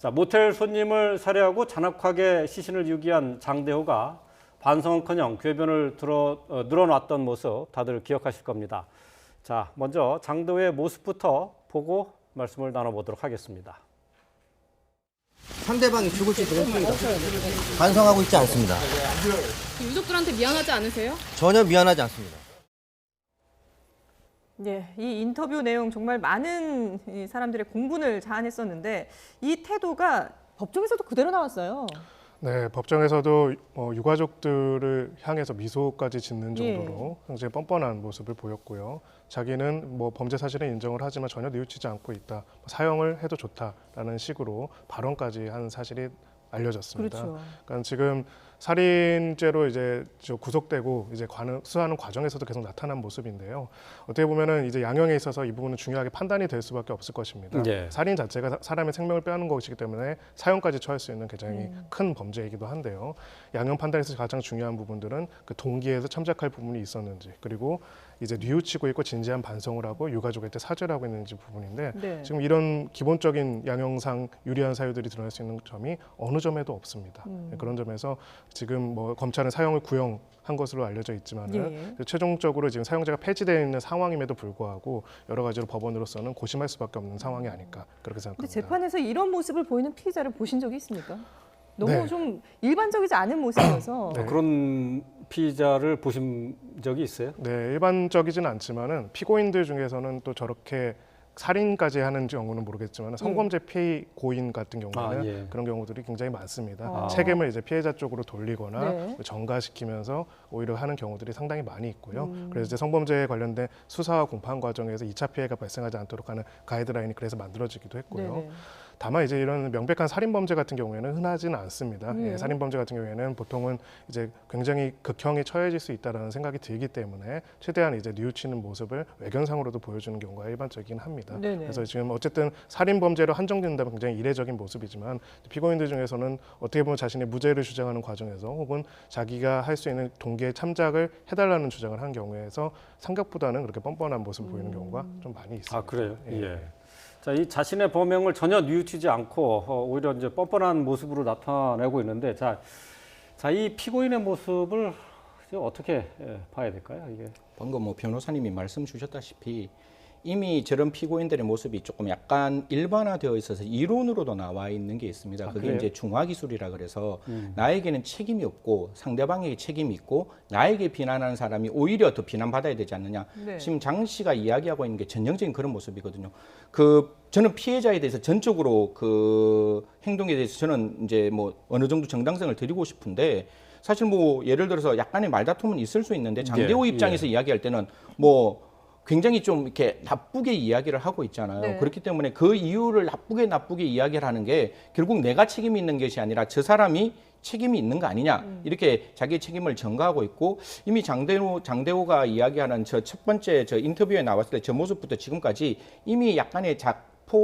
자, 모텔 손님을 살해하고 잔악하게 시신을 유기한 장대호가 반성은커녕 궤변을 늘어놨던 모습 다들 기억하실 겁니다. 자, 먼저 장대호의 모습부터 보고 말씀을 나눠보도록 하겠습니다. 상대방이 죽을지 모릅니다. 반성하고 있지 않습니다. 유족들한테 미안하지 않으세요? 전혀 미안하지 않습니다. 네, 이 인터뷰 내용 정말 많은 사람들의 공분을 자아냈었는데 이 태도가 법정에서도 그대로 나왔어요. 네, 법정에서도 유가족들을 향해서 미소까지 짓는 정도로 굉장히 뻔뻔한 모습을 보였고요. 자기는 범죄 사실을 인정을 하지만 전혀 뉘우치지 않고 있다. 사형을 해도 좋다라는 식으로 발언까지 한 사실이 알려졌습니다. 그렇죠. 그러니까 지금 살인죄로 이제 구속되고 이제 수사하는 과정에서도 계속 나타난 모습인데요. 어떻게 보면은 이제 양형에 있어서 이 부분은 중요하게 판단이 될 수밖에 없을 것입니다. 예. 살인 자체가 사람의 생명을 빼앗는 것이기 때문에 사형까지 처할 수 있는 굉장히 큰 범죄이기도 한데요. 양형 판단에서 가장 중요한 부분들은 그 동기에서 참작할 부분이 있었는지, 그리고 이제 뉘우치고 있고 진지한 반성을 하고 유가족한테 사죄를 하고 있는지 부분인데 네. 지금 이런 기본적인 양형상 유리한 사유들이 드러날 수 있는 점이 어느 점에도 없습니다. 그런 점에서 지금 검찰은 사형을 구형한 것으로 알려져 있지만은 최종적으로 지금 사형제가 폐지되어 있는 상황임에도 불구하고 여러 가지로 법원으로서는 고심할 수밖에 없는 상황이 아닐까 그렇게 근데 생각합니다. 재판에서 이런 모습을 보이는 피의자를 보신 적이 있습니까? 너무 네. 좀 일반적이지 않은 모습이어서. 네. 그런 피의자를 보신 적이 있어요? 네, 일반적이지는 않지만은 피고인들 중에서는 또 저렇게 살인까지 하는 경우는 모르겠지만 성범죄 피고인 같은 경우는 그런 경우들이 굉장히 많습니다. 책임을 이제 피해자 쪽으로 돌리거나 전가시키면서 오히려 하는 경우들이 상당히 많이 있고요. 그래서 이제 성범죄에 관련된 수사와 공판 과정에서 2차 피해가 발생하지 않도록 하는 가이드라인이 그래서 만들어지기도 했고요. 네네. 다만 이제 이런 명백한 살인범죄 같은 경우에는 흔하지는 않습니다. 살인범죄 같은 경우에는 보통은 이제 굉장히 극형에 처해질 수 있다라는 생각이 들기 때문에 최대한 이제 뉘우치는 모습을 외견상으로도 보여주는 경우가 일반적이긴 합니다. 네네. 그래서 지금 어쨌든 살인범죄로 한정된다면 굉장히 이례적인 모습이지만 피고인들 중에서는 어떻게 보면 자신의 무죄를 주장하는 과정에서 혹은 자기가 할 수 있는 동기의 참작을 해달라는 주장을 한 경우에서 생각보다는 그렇게 뻔뻔한 모습을 보이는 경우가 좀 많이 있습니다. 아, 그래요? 예. 자, 이 자신의 범행을 전혀 뉘우치지 않고 오히려 이제 뻔뻔한 모습으로 나타내고 있는데, 자, 이 피고인의 모습을 이제 어떻게 봐야 될까요? 이게 방금 변호사님이 말씀 주셨다시피 이미 저런 피고인들의 모습이 조금 약간 일반화되어 있어서 이론으로도 나와 있는 게 있습니다. 그게 그래요? 이제 중화기술이라 그래서 나에게는 책임이 없고 상대방에게 책임이 있고 나에게 비난하는 사람이 오히려 더 비난받아야 되지 않느냐. 네. 지금 장 씨가 이야기하고 있는 게 전형적인 그런 모습이거든요. 저는 피해자에 대해서 전적으로 그 행동에 대해서 저는 이제 어느 정도 정당성을 드리고 싶은데 사실 예를 들어서 약간의 말다툼은 있을 수 있는데 장대호 입장에서 이야기할 때는 굉장히 좀 이렇게 나쁘게 이야기를 하고 있잖아요. 네. 그렇기 때문에 그 이유를 나쁘게 이야기를 하는 게 결국 내가 책임이 있는 것이 아니라 저 사람이 책임이 있는 거 아니냐 이렇게 자기의 책임을 전가하고 있고 이미 장대호가 이야기하는 저 첫 번째 저 인터뷰에 나왔을 때 저 모습부터 지금까지 이미 약간의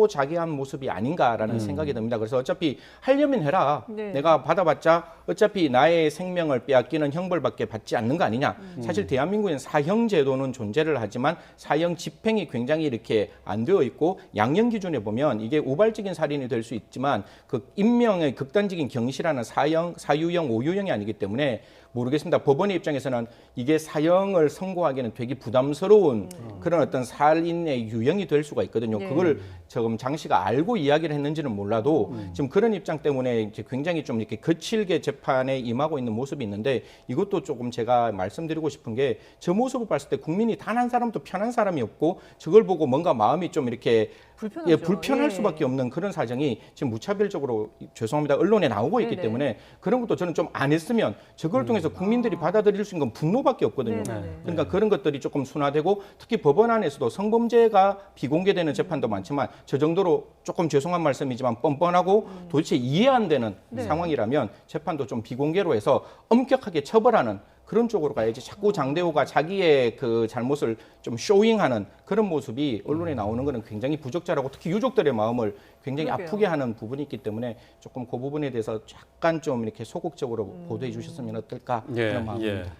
자기한 모습이 아닌가라는 생각이 듭니다. 그래서 어차피 하려면 해라. 네. 내가 받아봤자 어차피 나의 생명을 빼앗기는 형벌밖에 받지 않는 거 아니냐. 사실 대한민국에는 사형 제도는 존재를 하지만 사형 집행이 굉장히 이렇게 안 되어 있고 양형 기준에 보면 이게 우발적인 살인이 될 수 있지만 그 인명의 극단적인 경실하는 사유형, 오유형이 아니기 때문에 모르겠습니다. 법원의 입장에서는 이게 사형을 선고하기는 되게 부담스러운 그런 어떤 살인의 유형이 될 수가 있거든요. 그걸 지금 장 씨가 알고 이야기를 했는지는 몰라도 지금 그런 입장 때문에 이제 굉장히 좀 이렇게 거칠게 재판에 임하고 있는 모습이 있는데 이것도 조금 제가 말씀드리고 싶은 게 저 모습을 봤을 때 국민이 단 한 사람도 편한 사람이 없고 저걸 보고 뭔가 마음이 좀 이렇게 불편하죠. 불편할 수밖에 없는 그런 사정이 지금 무차별적으로 죄송합니다. 언론에 나오고 있기 때문에 그런 것도 저는 좀 안 했으면 저걸 통해서 국민들이 받아들일 수 있는 건 분노밖에 없거든요. 그러니까 그런 것들이 조금 순화되고 특히 법원 안에서도 성범죄가 비공개되는 재판도 많지만 저 정도로 조금 죄송한 말씀이지만 뻔뻔하고 도대체 이해 안 되는 상황이라면 재판도 좀 비공개로 해서 엄격하게 처벌하는 그런 쪽으로 가야지 자꾸 장대호가 자기의 그 잘못을 좀 쇼잉하는 그런 모습이 언론에 나오는 것은 굉장히 부적절하고 특히 유족들의 마음을 굉장히 아프게 하는 부분이 있기 때문에 조금 그 부분에 대해서 약간 좀 이렇게 소극적으로 보도해 주셨으면 어떨까 하는 마음입니다.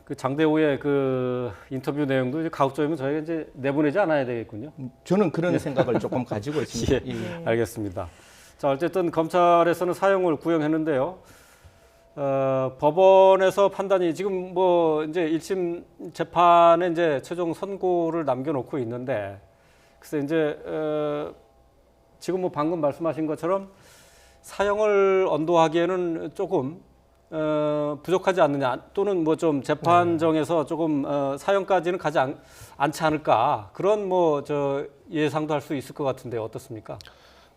그 장대호의 그 인터뷰 내용도 이제 가급적이면 저희가 이제 내보내지 않아야 되겠군요. 저는 그런 생각을 조금 가지고 있습니다. 알겠습니다. 자, 어쨌든 검찰에서는 사형을 구형했는데요. 법원에서 판단이 지금 뭐 이제 1심 재판에 이제 최종 선고를 남겨놓고 있는데, 글쎄 이제 지금 뭐 방금 말씀하신 것처럼 사형을 언도하기에는 조금 부족하지 않느냐, 또는 뭐 좀 재판정에서 조금 사형까지는 가지 않지 않을까, 그런 뭐 저 예상도 할 수 있을 것 같은데 어떻습니까?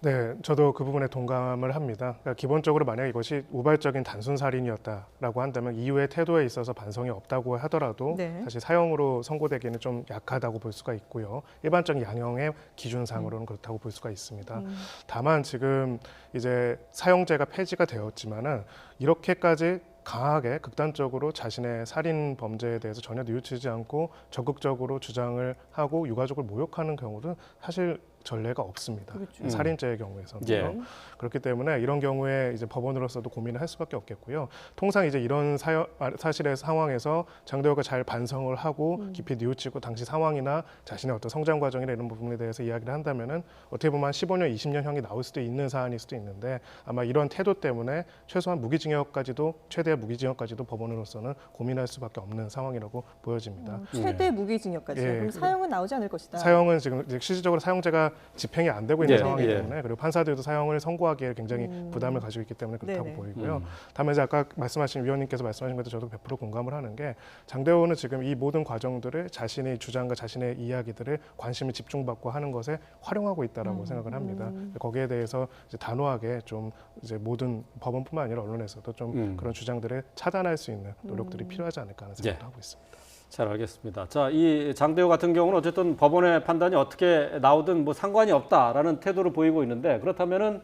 네, 저도 그 부분에 동감을 합니다. 그러니까 기본적으로 만약 이것이 우발적인 단순 살인이었다라고 한다면 이후의 태도에 있어서 반성이 없다고 하더라도 네. 사실 사형으로 선고되기는 좀 약하다고 볼 수가 있고요. 일반적인 양형의 기준상으로는 그렇다고 볼 수가 있습니다. 다만 지금 이제 사형제가 폐지가 되었지만은 이렇게까지 강하게 극단적으로 자신의 살인 범죄에 대해서 전혀 뉘우치지 않고 적극적으로 주장을 하고 유가족을 모욕하는 경우는 사실 전례가 없습니다. 그렇죠. 살인죄의 경우에서는 예. 그렇기 때문에 이런 경우에 이제 법원으로서도 고민을 할 수밖에 없겠고요. 통상 이제 이런 사실의 상황에서 장대호가 잘 반성을 하고 깊이 뉘우치고 당시 상황이나 자신의 어떤 성장 과정이나 이런 부분에 대해서 이야기를 한다면은 어떻게 보면 한 15년, 20년형이 나올 수도 있는 사안일 수도 있는데, 아마 이런 태도 때문에 최소한 무기징역까지도, 최대 무기징역까지도 법원으로서는 고민할 수밖에 없는 상황이라고 보여집니다. 최대 무기징역까지요. 예. 그럼 사형은 나오지 않을 것이다. 사형은 지금 이제 실질적으로 사형제가 집행이 안 되고 있는 예, 상황이기 예. 때문에, 그리고 판사들도 사형을 선고하기에 굉장히 부담을 가지고 있기 때문에 그렇다고 네네. 보이고요. 다만 이제 아까 말씀하신 위원님께서 말씀하신 것도 저도 100% 공감을 하는 게, 장대호는 지금 이 모든 과정들을 자신의 주장과 자신의 이야기들을 관심을 집중받고 하는 것에 활용하고 있다라고 생각을 합니다. 거기에 대해서 이제 단호하게 좀 이제 모든 법원뿐만 아니라 언론에서도 좀 그런 주장들을 차단할 수 있는 노력들이 필요하지 않을까 하는 생각도 예. 하고 있습니다. 잘 알겠습니다. 자, 이 장대호 같은 경우는 어쨌든 법원의 판단이 어떻게 나오든 뭐 상관이 없다라는 태도를 보이고 있는데, 그렇다면은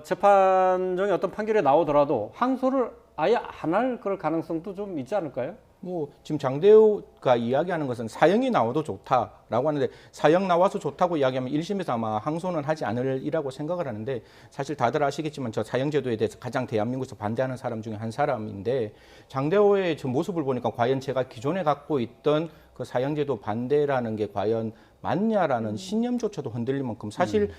재판정의 어떤 판결이 나오더라도 항소를 아예 안 할 그럴 가능성도 좀 있지 않을까요? 뭐 지금 장대호가 이야기하는 것은 사형이 나와도 좋다라고 하는데, 사형 나와서 좋다고 이야기하면 1심에서 아마 항소는 하지 않으리라고 생각을 하는데, 사실 다들 아시겠지만 저 사형제도에 대해서 가장 대한민국에서 반대하는 사람 중에 한 사람인데, 장대호의 저 모습을 보니까 과연 제가 기존에 갖고 있던 그 사형제도 반대라는 게 과연 맞냐라는 신념조차도 흔들릴 만큼 사실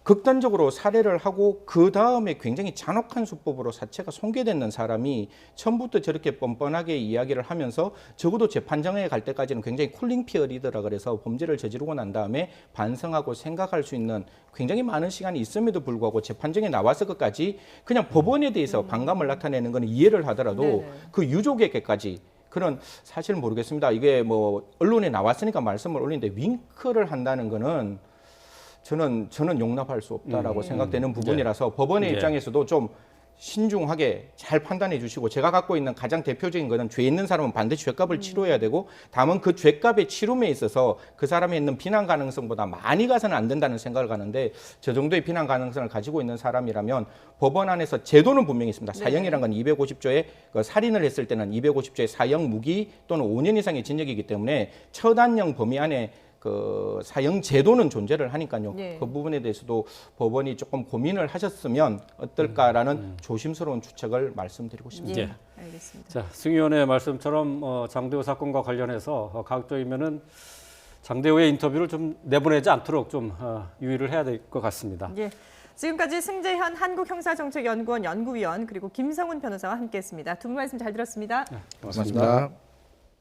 극단적으로 살해를 하고 그 다음에 굉장히 잔혹한 수법으로 사체가 손괴되는 사람이 처음부터 저렇게 뻔뻔하게 이야기를 하면서 적어도 재판정에 갈 때까지는 굉장히 쿨링 피어리더라 그래서 범죄를 저지르고 난 다음에 반성하고 생각할 수 있는 굉장히 많은 시간이 있음에도 불구하고 재판정에 나와서 끝까지 그냥 법원에 대해서 반감을 나타내는 건 이해를 하더라도 네네. 그 유족에게까지 그런, 사실은 모르겠습니다. 이게 뭐 언론에 나왔으니까 말씀을 올리는데 윙크를 한다는 거는 저는 용납할 수 없다라고 생각되는 부분이라서 법원의 예. 입장에서도 좀 신중하게 잘 판단해 주시고, 제가 갖고 있는 가장 대표적인 것은 죄 있는 사람은 반드시 죄값을 치러야 되고, 다만 그 죄값의 치rum에 있어서 그 사람이 있는 비난 가능성보다 많이 가서는 안 된다는 생각을 가는데, 저 정도의 비난 가능성을 가지고 있는 사람이라면 법원 안에서 제도는 분명히 있습니다. 사형이란 건 250조에 그 살인을 했을 때는 250조의 사형 무기 또는 5년 이상의 징역이기 때문에 처단형 범위 안에 그 사형 제도는 존재를 하니까요. 예. 그 부분에 대해서도 법원이 조금 고민을 하셨으면 어떨까라는 조심스러운 추측을 말씀드리고 싶습니다. 예. 알겠습니다. 자, 승 의원의 말씀처럼 장대호 사건과 관련해서 가급적이면은 장대호의 인터뷰를 좀 내보내지 않도록 좀 유의를 해야 될 것 같습니다. 예. 지금까지 승재현 한국형사정책연구원 연구위원, 그리고 김성훈 변호사와 함께했습니다. 두 분 말씀 잘 들었습니다. 고맙습니다.